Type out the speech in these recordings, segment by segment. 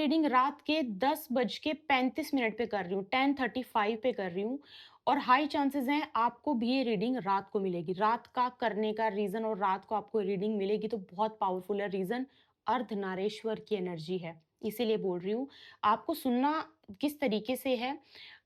Reading रात के 10:35 पे कर रही हूँ, 10:35 पे कर रही हूँ और हाई चांसेस हैं आपको भी ये रीडिंग रात को मिलेगी। रात का करने का रीज़न और रात को आपको रीडिंग मिलेगी तो बहुत पावरफुल है रीज़न, अर्धनारीश्वर की एनर्जी है, इसीलिए बोल रही हूँ। आपको सुनना किस तरीके से है,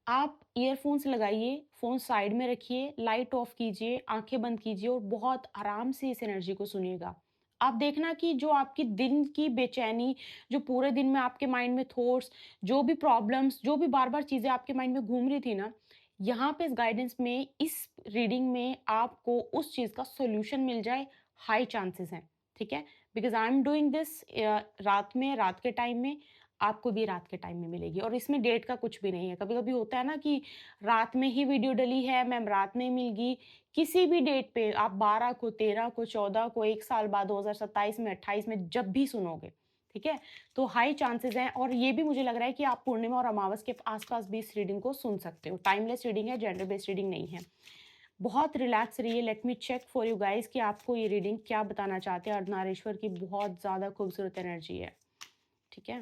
आप ईयरफ़ोन्स लगाइए, फ़ोन साइड में रखिए, लाइट ऑफ़ कीजिए, आँखें बंद कीजिए और बहुत आराम से इस एनर्जी को सुनिएगा। आप देखना कि जो आपकी दिन की बेचैनी, जो पूरे दिन में आपके माइंड में थॉट्स, जो भी प्रॉब्लम्स, जो भी बार-बार चीज़ें आपके माइंड में घूम रही थी ना, यहाँ पे इस गाइडेंस में, इस रीडिंग में आपको उस चीज़ का सॉल्यूशन मिल जाए, हाई चांसेस हैं, ठीक है? Because I am doing this रात में, रात के टाइम में, आपको भी रात के टाइम में मिलेगी और इसमें डेट का कुछ भी नहीं है। कभी-कभी होता है ना कि रात में ही वीडियो डली है, मैम रात में मिल गई, किसी भी डेट पे आप 12 को, 13 को, 14 को, 1 साल बाद 2027 में, 28 में जब भी सुनोगे, ठीक है? तो हाई चांसेस हैं और ये भी मुझे लग रहा है कि आप पूर्णिमा और अमावस के आस-पास भी इस रीडिंग को सुन सकते हो। टाइमलेस रीडिंग है, जेंडर बेस्ड रीडिंग नहीं है। बहुत रिलैक्स रहिए, let me check for you guys कि आपको ये रीडिंग क्या बताना चाहते हैं। अर्धनारीश्वर की बहुत ज़्यादा खूबसूरत एनर्जी है, ठीक है?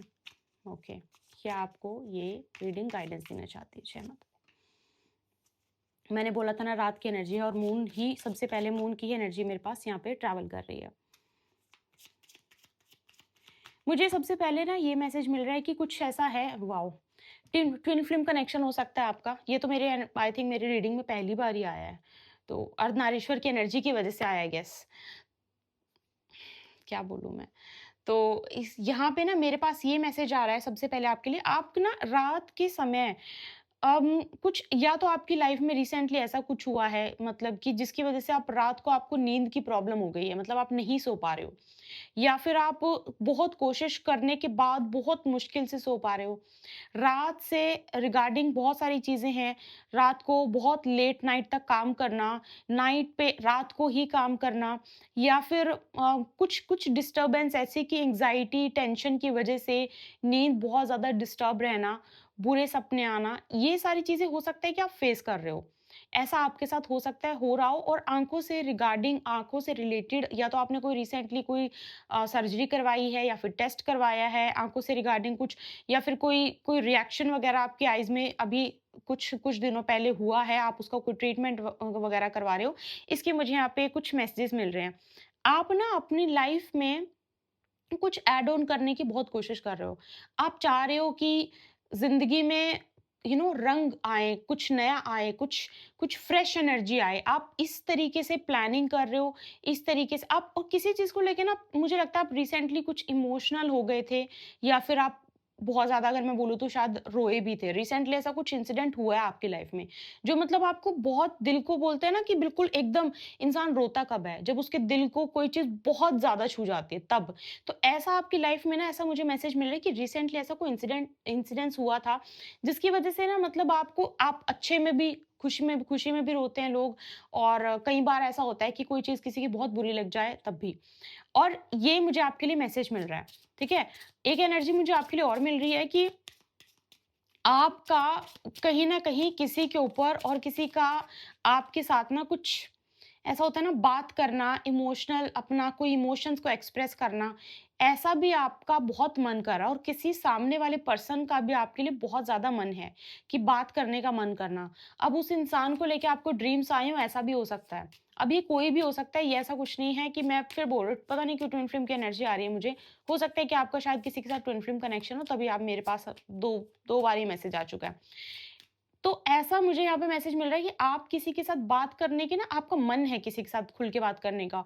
ओके, क्या आपको ये रीडिंग गाइडेंस देना चाहती है? जय माता। मैंने बोला था ना रात की एनर्जी है और मून ही सबसे पहले, मून की ही एनर्जी मेरे पास यहाँ पे ट्रैवल कर रही है। मुझे सबसे पहले ना ये मैसेज मिल रहा है कि कुछ ऐसा है, wow! Twin twin flame connection हो सकता है आपका। ये तो मेरे आई थिंक मेरी रीडिंग में पहली बार ही आया है। तो अर्धनारीश्वर की एनर्जी की वज़ह से आया है आई गेस। क्या बोलूँ मैं? तो इस यहाँ पे ना मेरे पास ये मैसेज आ रहा है सबसे पहले आपके लिए, आप ना रात के समय कुछ या तो आपकी लाइफ में रिसेंटली ऐसा कुछ हुआ है मतलब कि जिसकी वजह से आप रात को आपको नींद की प्रॉब्लम हो गई है, मतलब आप नहीं सो पा रहे हो। या फिर आप बहुत कोशिश करने के बाद बहुत मुश्किल से सो पा रहे हो। रात से रिगार्डिंग बहुत सारी चीज़ें हैं, रात को बहुत लेट नाइट तक काम करना, नाइट पे रात को ही काम करना या फिर कुछ कुछ डिस्टर्बेंस ऐसे कि एंग्ज़ायटी, टेंशन की वजह से नींद बहुत ज़्यादा डिस्टर्ब रहना, बुरे सपने आना, ये सारी चीज़ें हो सकता है कि आप फेस कर रहे हो। ऐसा आपके साथ हो सकता है, हो रहा हो और आँखों से रिगार्डिंग, आँखों से रिलेटेड या तो आपने कोई रिसेंटली कोई सर्जरी करवाई है या फिर टेस्ट करवाया है, आँखों से रिगार्डिंग कुछ या फिर कोई कोई रिएक्शन वगैरह आपकी आइज़ में अभी कुछ कुछ दिनों पहले हुआ है, आप उसका कोई ट्रीटमेंट वगैरह करवा रहे हो, इसके मुझे यहाँ पे कुछ मैसेजेस मिल रहे हैं। आप ना अपनी लाइफ़ में कुछ ऐड ऑन करने की बहुत कोशिश कर रहे हो। आप चाह रहे हो कि ज़िंदगी में रंग आए, कुछ नया आए, कुछ कुछ फ्रेश एनर्जी आए। आप इस तरीके से प्लानिंग कर रहे हो, इस तरीके से आप और किसी चीज़ को लेके ना मुझे लगता है आप रिसेंटली कुछ इमोशनल हो गए थे या फिर आप बहुत ज़्यादा अगर मैं बोलूँ तो शायद रोए भी थे। रिसेंटली ऐसा कुछ इंसिडेंट हुआ है आपकी लाइफ़ में, जो मतलब आपको बहुत दिल को बोलते हैं ना कि बिल्कुल एकदम इंसान रोता कब है? जब उसके दिल को कोई चीज़ बहुत ज़्यादा छू जाती है तब। तो ऐसा आपकी लाइफ में ना ऐसा मुझे मैसेज मिल रहा है कि रिसेंटली ऐसा कोई इंसिडेंस हुआ था जिसकी वजह से ना मतलब आपको आप अच्छे में भी खुशी में भी रोते हैं लोग और कई बार ऐसा होता है कि कोई चीज़ किसी की बहुत बुरी लग जाए तब भी। और ये मुझे आपके लिए मैसेज मिल रहा है, ठीक है? एक एनर्जी मुझे आपके लिए और मिल रही है कि आपका कहीं न कहीं किसी के ऊपर और किसी का आपके साथ ना कुछ ऐसा होता है ना बात करना, इमोशनल अपना कोई इमोशंस को एक्सप्रेस करना, ऐसा भी आपका बहुत मन कर रहा है और किसी सामने वाले पर्सन का भी आपके लिए बहुत ज़्यादा मन है कि बात करने का मन करना। अब उस इंसान को लेके आपको ड्रीम्स आए हों, ऐसा भी हो सकता है। अब ये कोई भी हो सकता है, ये ऐसा कुछ नहीं है कि मैं फिर बोल रही हूँ, पता नहीं क्यों ट्विन फ्लेम की एनर्जी आ रही है मुझे। हो सकता है कि आपका शायद किसी के साथ ट्विन फ्लेम कनेक्शन हो, तभी आप मेरे पास 2 बार ये मैसेज आ चुका है। तो ऐसा मुझे यहाँ पे मैसेज मिल रहा है कि आप किसी के साथ बात करने की ना आपका मन है किसी के साथ खुल के बात करने का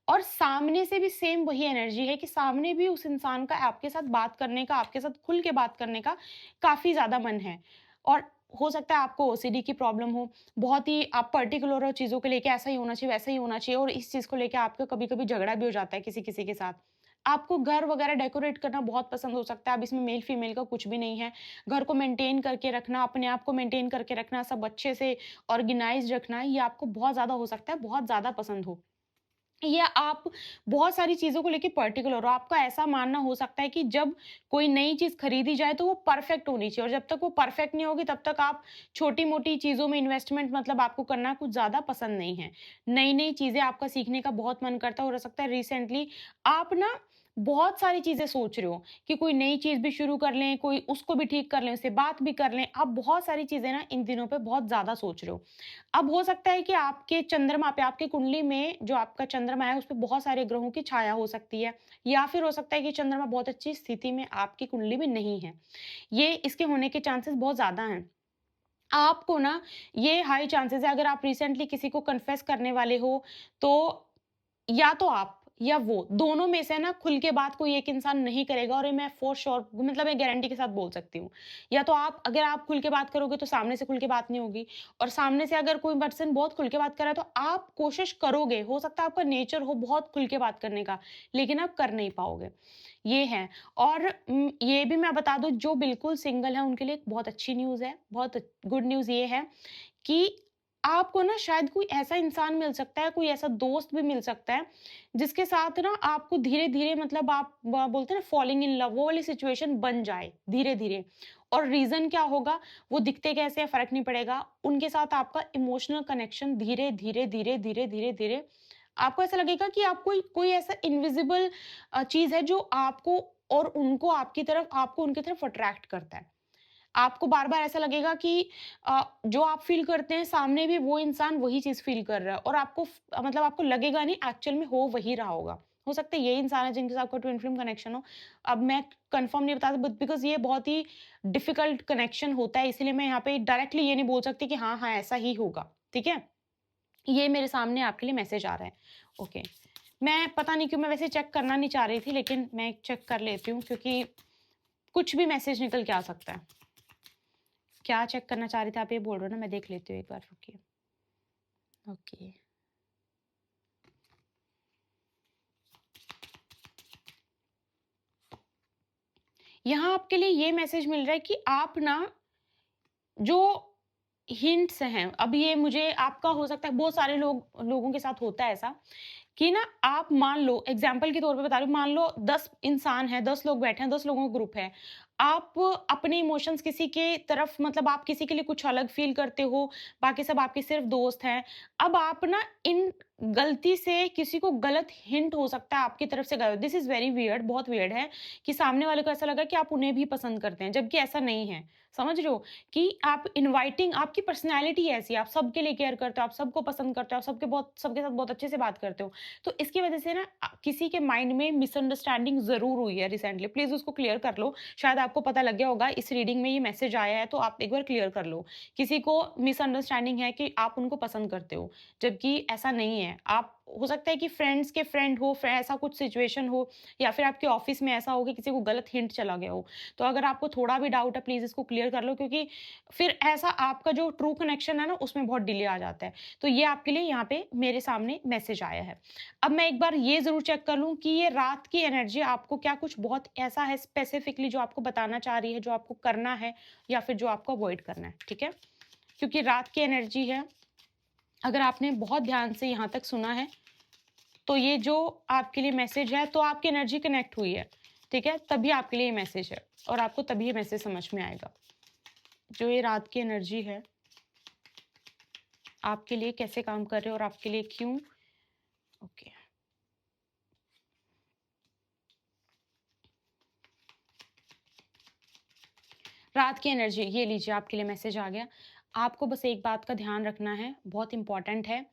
और सामने से भी सेम वही एनर्जी है कि सामने भी उस इंसान का आपके साथ बात करने का, आपके साथ खुल के बात करने का काफ़ी ज़्यादा मन है। और हो सकता है आपको ओसीडी की प्रॉब्लम हो, बहुत ही आप पर्टिकुलर हो चीज़ों को लेके ऐसा ही होना चाहिए, वैसा ही होना चाहिए और इस चीज़ को लेके आपका कभी-कभी झगड़ा भी हो जाता है किसी-किसी के साथ। आपको घर वगैरह डेकोरेट करना बहुत पसंद हो सकता है, अब इसमें मेल-फीमेल का कुछ भी नहीं है। घर को मेंटेन करके रखना, अपने आप को मेंटेन करके रखना, सब अच्छे से ऑर्गेनाइज़ रखना, ये आपको बहुत ज़्यादा हो सकता है, बहुत ज़्यादा पसंद हो। या आप बहुत सारी चीज़ों को लेके पर्टिकुलर हो, आपका ऐसा मानना हो सकता है कि जब कोई नई चीज़ खरीदी जाए तो वो परफेक्ट होनी चाहिए और जब तक वो परफेक्ट नहीं होगी तब तक आप छोटी-मोटी चीज़ों में इन्वेस्टमेंट मतलब आपको करना कुछ ज़्यादा पसंद नहीं है। नई-नई चीज़ें आपका सीखने का बहुत मन करता है और हो सकता है रिसेंटली आप ना बहुत सारी चीज़ें सोच रहे हो कि कोई नई चीज़ भी शुरू कर लें, कोई उसको भी ठीक कर लें, उससे बात भी कर लें। आप बहुत सारी चीज़ें ना इन दिनों पे बहुत ज़्यादा सोच रहे हो। अब हो सकता है कि आपके चंद्रमा पे, आपकी कुंडली में जो आपका चंद्रमा है, उसपे बहुत सारे ग्रहों की छाया हो सकती है, या फिर हो सकता है कि चंद्रमा बहुत अच्छी स्थिति में आपकी कुंडली में नहीं है। ये इसके होने के चांसेस बहुत ज़्यादा हैं। आपको ना ये हाई चांसेस है, अगर आप रिसेंटली किसी को कन्फेस करने वाले हो, तो या तो आप या वो, दोनों में से ना खुल के बात कोई एक इंसान नहीं करेगा, और ये मैं फ़ॉर श्योर, मतलब मैं गारंटी के साथ बोल सकती हूँ। या तो आप, अगर आप खुल के बात करोगे तो सामने से खुल के बात नहीं होगी, और सामने से अगर कोई पर्सन बहुत खुल के बात कर रहा है तो आप कोशिश करोगे, हो सकता है आपका नेचर हो बहुत खुल के बात करने का, लेकिन आप कर नहीं पाओगे। ये है। और ये भी मैं बता दूँ, जो बिल्कुल सिंगल है उनके लिए एक बहुत अच्छी न्यूज़ है, बहुत गुड न्यूज़ ये है कि आपको ना शायद कोई ऐसा इंसान मिल सकता है, कोई ऐसा दोस्त भी मिल सकता है, जिसके साथ ना आपको धीरे-धीरे, मतलब आप ब बोलते हैं ना फॉलिंग इन लव, वो वाली सिचुएशन बन जाए धीरे-धीरे। और रीज़न क्या होगा, वो दिखते कैसे हैं फ़र्क नहीं पड़ेगा। उनके साथ आपका इमोशनल कनेक्शन धीरे-धीरे, धीरे-धीरे, धीरे-धीरे, आपको ऐसा लगेगा कि आप कोई कोई ऐसा इनविज़िबल चीज़ है जो आपको और उनको आपकी तरफ, आपको उनकी तरफ अट्रैक्ट करता है। आपको बार-बार ऐसा लगेगा कि जो आप फ़ील करते हैं, सामने भी वो इंसान वही चीज़ फ़ील कर रहा है, और आपको मतलब आपको लगेगा नहीं, एक्चुअल में हो वही रहा होगा। हो सकता है ये इंसान है जिनके साथ आपका ट्विन फ्लेम कनेक्शन हो। अब मैं कन्फर्म नहीं बता सकती, बिकॉज़ ये बहुत ही डिफ़िकल्ट कनेक्शन होता है, इसीलिए मैं यहाँ पे डायरेक्टली ये नहीं बोल सकती कि हाँ, हाँ, ऐसा ही होगा। ठीक है? ये मेरे सामने आपके लिए मैसेज आ रहा है। ओके। मैं पता नहीं क्यों, मैं वैसे चेक करना नहीं चाह रही थी, लेकिन मैं चेक कर लेती हूँ, क्योंकि कुछ भी मैसेज निकल के आ सकता है। क्या चेक करना चाह रहे थे आप, ये बोल रहे हो ना? मैं देख लेती हूँ एक बार, रुकिए। ओके। यहाँ आपके लिए ये मैसेज मिल रहा है कि आप ना, जो हिंट्स हैं, अब ये मुझे आपका हो सकता है, बहुत सारे लोगों के साथ होता है ऐसा, कि ना आप मान लो, एग्जाम्पल के तौर पे बता रही हूँ, मान लो 10 इंसान हैं, 10 लोग बैठे हैं, 10 लोगों का ग्रुप है। आप अपने इमोशंस किसी के तरफ, मतलब आप किसी के लिए कुछ अलग फ़ील करते हो, बाकी सब आपके सिर्फ़ दोस्त हैं। अब आप ना इन गलती से किसी को गलत हिंट, हो सकता है आपकी तरफ से गए हो। दिस इज़ वेरी वियर्ड, बहुत वियर्ड है कि सामने वाले को ऐसा लगा कि आप उन्हें भी पसंद करते हैं, जबकि ऐसा नहीं है। समझ रहे हो? कि आप इनवाइटिंग, आपकी पर्सनैलिटी ऐसी है, आप सबके लिए केयर करते हो, आप सबको पसंद करते हो, आप सबके साथ बहुत अच्छे से बात करते हो। तो इसकी वजह से ना किसी के माइंड में मिसअंडरस्टैंडिंग ज़रूर हुई है रिसेंटली, प्लीज़ उसको क्लियर कर लो। शायद आपको पता लग गया होगा, इस रीडिंग में ये मैसेज आया है, तो आप एक बार क्लियर कर लो। किसी को मिसअंडरस्टैंडिंग है कि आप उनको पसंद करते हो, जबकि ऐसा नहीं है। आप, हो सकता है कि फ्रेंड्स के फ्रेंड हो, ऐसा कुछ सिचुएशन हो, या फिर आपके ऑफिस में ऐसा हो कि किसी को गलत हिंट चला गया हो। तो अगर आपको थोड़ा भी डाउट है, प्लीज़ इसको क्लियर कर लो, क्योंकि फिर ऐसा आपका जो ट्रू कनेक्शन है ना, उसमें बहुत डिले आ जाता है। तो ये आपके लिए यहाँ पे मेरे सामने मैसेज आया है। अब मैं एक बार ये ज़रूर चेक कर लूँ कि ये रात की एनर्जी आपको क्या कुछ बहुत ऐसा है स्पेसिफिकली जो आपको बताना चाह रही है, जो आपको करना है, या फिर जो आपको अवॉइड करना है, ठीक है? क्योंकि रात की एनर्जी है, अगर आपने बहुत ध्यान से यहाँ तक सुना है, तो ये जो आपके लिए मैसेज है, तो आपकी एनर्जी कनेक्ट हुई है, ठीक है? तभी आपके लिए ये मैसेज है, और आपको तभी ये मैसेज समझ में आएगा। जो ये रात की एनर्जी है, आपके लिए कैसे काम कर रहे हो और आपके लिए क्यों? ओके। रात की एनर्जी, ये लीजिए आपके लिए मैसेज आ गया। आपको बस एक बात का ध्यान रखना है, बहुत इम्पोर्टेंट है,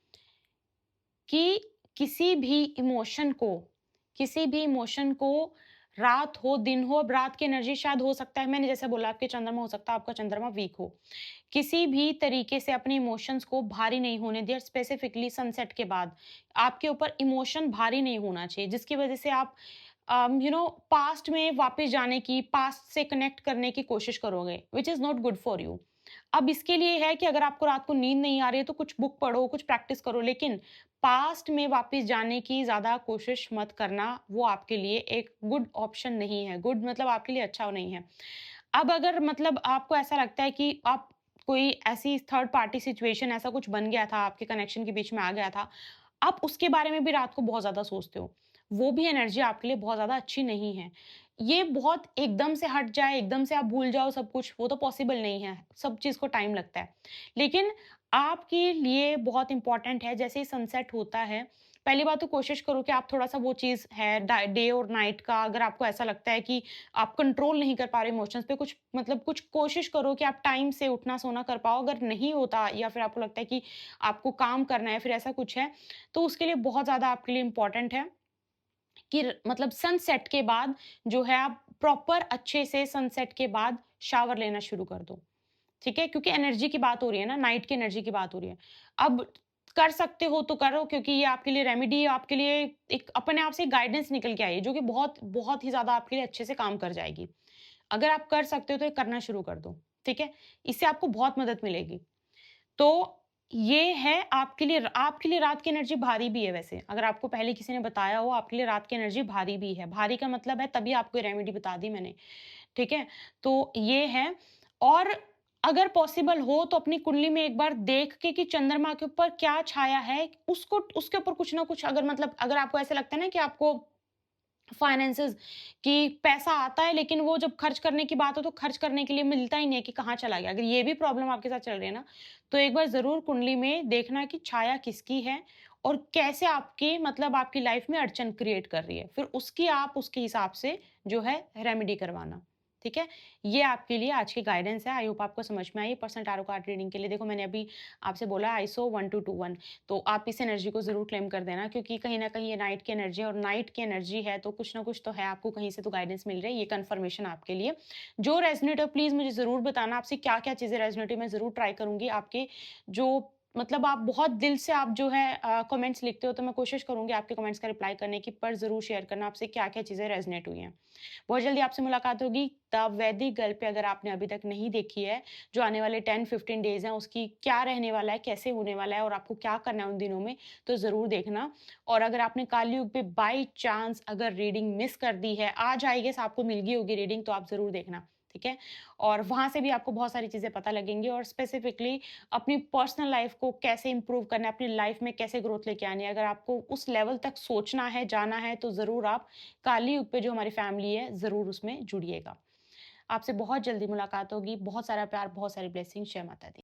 कि किसी भी इमोशन को, किसी भी इमोशन को, रात हो, दिन हो, अब रात की एनर्जी शायद हो सकता है, मैंने जैसे बोला आपके चंद्रमा, हो सकता है आपका चंद्रमा वीक हो। किसी भी तरीके से अपने इमोशंस को भारी नहीं होने दिया, स्पेसिफिकली सनसेट के बाद। आपके ऊपर इमोशन भारी नहीं होना चाहिए, जिसकी वज़ह से आप पास्ट में वापस जाने की, पास्ट से कनेक्ट करने की कोशिश करोगे, which is not good for you. अब इसके लिए है कि अगर आपको रात को नींद नहीं आ रही है, तो कुछ बुक पढ़ो, कुछ प्रैक्टिस करो, लेकिन पास्ट में वापस जाने की ज़्यादा कोशिश मत करना, वो आपके लिए एक गुड ऑप्शन नहीं है। गुड मतलब आपके लिए अच्छा नहीं है। अब अगर मतलब आपको ऐसा लगता है कि आप, कोई ऐसी थर्ड पार्टी सिचुएशन, ऐसा कुछ बन गया था, आपके कनेक्शन के बीच में आ गया था, आप उसके बारे में भी रात को बहुत ज़्यादा सोचते हो, वो भी एनर्जी आपके लिए बहुत ज़्यादा अच्छी नहीं है। ये बहुत एकदम से हट जाए, एकदम से आप भूल जाओ सब कुछ, वो तो पॉसिबल नहीं है, सब चीज़ को टाइम लगता है। लेकिन आपके लिए बहुत इम्पोर्टेंट है, जैसे ही सनसेट होता है, पहली बात तो कोशिश करो कि आप थोड़ा-सा वो चीज़ है डे और नाइट का अगर आपको ऐसा लगता है कि आप कंट्रोल नहीं कर पा रहे इमोशंस पे कुछ मतलब कुछ कोशिश करो कि आप टाइम से उठना-सोना कर पाओ। अगर नहीं होता या फिर आपको लगता है कि आपको काम करना है, फिर ऐसा कुछ है, तो उसके लिए बहुत ज़्यादा आपके लिए इम्पोर्टेंट है कि मतलब सनसेट के बाद जो है आप प्रॉपर अच्छे से सनसेट के बाद शावर लेना शुरू कर दो। ठीक है? क्योंकि एनर्जी की बात हो रही है ना, नाइट की एनर्जी की बात हो रही है। अब कर सकते हो तो करो क्योंकि ये आपके लिए रेमेडी आपके लिए एक अपने आप से गाइडेंस निकल के आई है, जो कि बहुत बहुत ही ज़्यादा आपके लिए अच्छे से काम कर जाएगी। अगर आप कर सकते हो तो ये करना शुरू कर दो, ठीक है? इससे आपको बहुत मदद मिलेगी। तो ये है आपके लिए रात की एनर्जी भारी भी है वैसे, अगर आपको पहले किसी ने बताया हो आपके लिए रात की एनर्जी भारी भी है। भारी का मतलब है तभी आपको ये रेमेडी बता दी मैंने, ठीक है? तो ये है और अगर पॉसिबल हो तो अपनी कुंडली में एक बार देख के कि चंद्रमा के ऊपर क्या छाया है, उसको उसके ऊपर कुछ ना कुछ अगर मतलब अगर आपको ऐसा लगता है ना कि आपको फाइनेंसेस कि पैसा आता है लेकिन वो जब खर्च करने की बात हो तो खर्च करने के लिए मिलता ही नहीं है कि कहाँ चला गया। अगर ये भी प्रॉब्लम आपके साथ चल रही है ना, तो एक बार ज़रूर कुंडली में देखना कि छाया किसकी है और कैसे आपकी मतलब आपकी लाइफ में अड़चन क्रिएट कर रही है। फिर उसकी आप उसके हिसाब से जो है रेमेडी करवाना। ठीक है? ये आपके लिए आज की गाइडेंस है। आई होप आपको समझ में आई। पर्सनल टैरो कार्ड रीडिंग के लिए देखो मैंने अभी आपसे बोला आईसो 1221 तो आप इस एनर्जी को ज़रूर क्लेम कर देना क्योंकि कहीं न कहीं ये नाइट की एनर्जी है और नाइट की एनर्जी है तो कुछ ना कुछ तो है, आपको कहीं से तो गाइडेंस मिल रही है, ये कन्फर्मेशन आपके लिए। जो रेज़ोनेट हो प्लीज़ मुझे ज़रूर बताना आपसे क्या-क्या चीज़ें रेज़ोनेट हुई, मैं ज़रूर ट्राई करूँगी आपके जो मतलब आप बहुत दिल से आप जो है कमेंट्स लिखते हो तो मैं कोशिश करूँगी आपके कमेंट्स का रिप्लाई करने की, पर ज़रूर शेयर करना आपसे क्या-क्या चीज़ें रेज़ोनेट हुई हैं। बहुत जल्दी आपसे मुलाकात होगी। द वैदिक गर्ल पे अगर आपने अभी तक नहीं देखी है, जो आने वाले 10-15 डेज़ हैं, उसकी क्या रहने वाला है, कैसे होने वाला है और आपको क्या करना है उन दिनों में, तो ज़रूर देखना। और अगर आपने कालयुग पे बाय चांस अगर रीडिंग मिस कर दी है, आज आई गेस आपको मिल गई होगी रीडिंग, तो आप ज़रूर देखना, ठीक है? और वहाँ से भी आपको बहुत सारी चीज़ें पता लगेंगी और स्पेसिफिकली अपनी पर्सनल लाइफ़ को कैसे इम्प्रूव करना है, अपनी लाइफ़ में कैसे ग्रोथ लेके आनी है। अगर आपको उस लेवल तक सोचना है, जाना है, तो ज़रूर आप काली युग पे जो हमारी फैमिली है, ज़रूर उसमें जुड़िएगा। आपसे बहुत जल्दी मुलाकात होगी। बहुत सारा प्यार, बहुत सारी ब्लेसिंग्स। जय माता दी।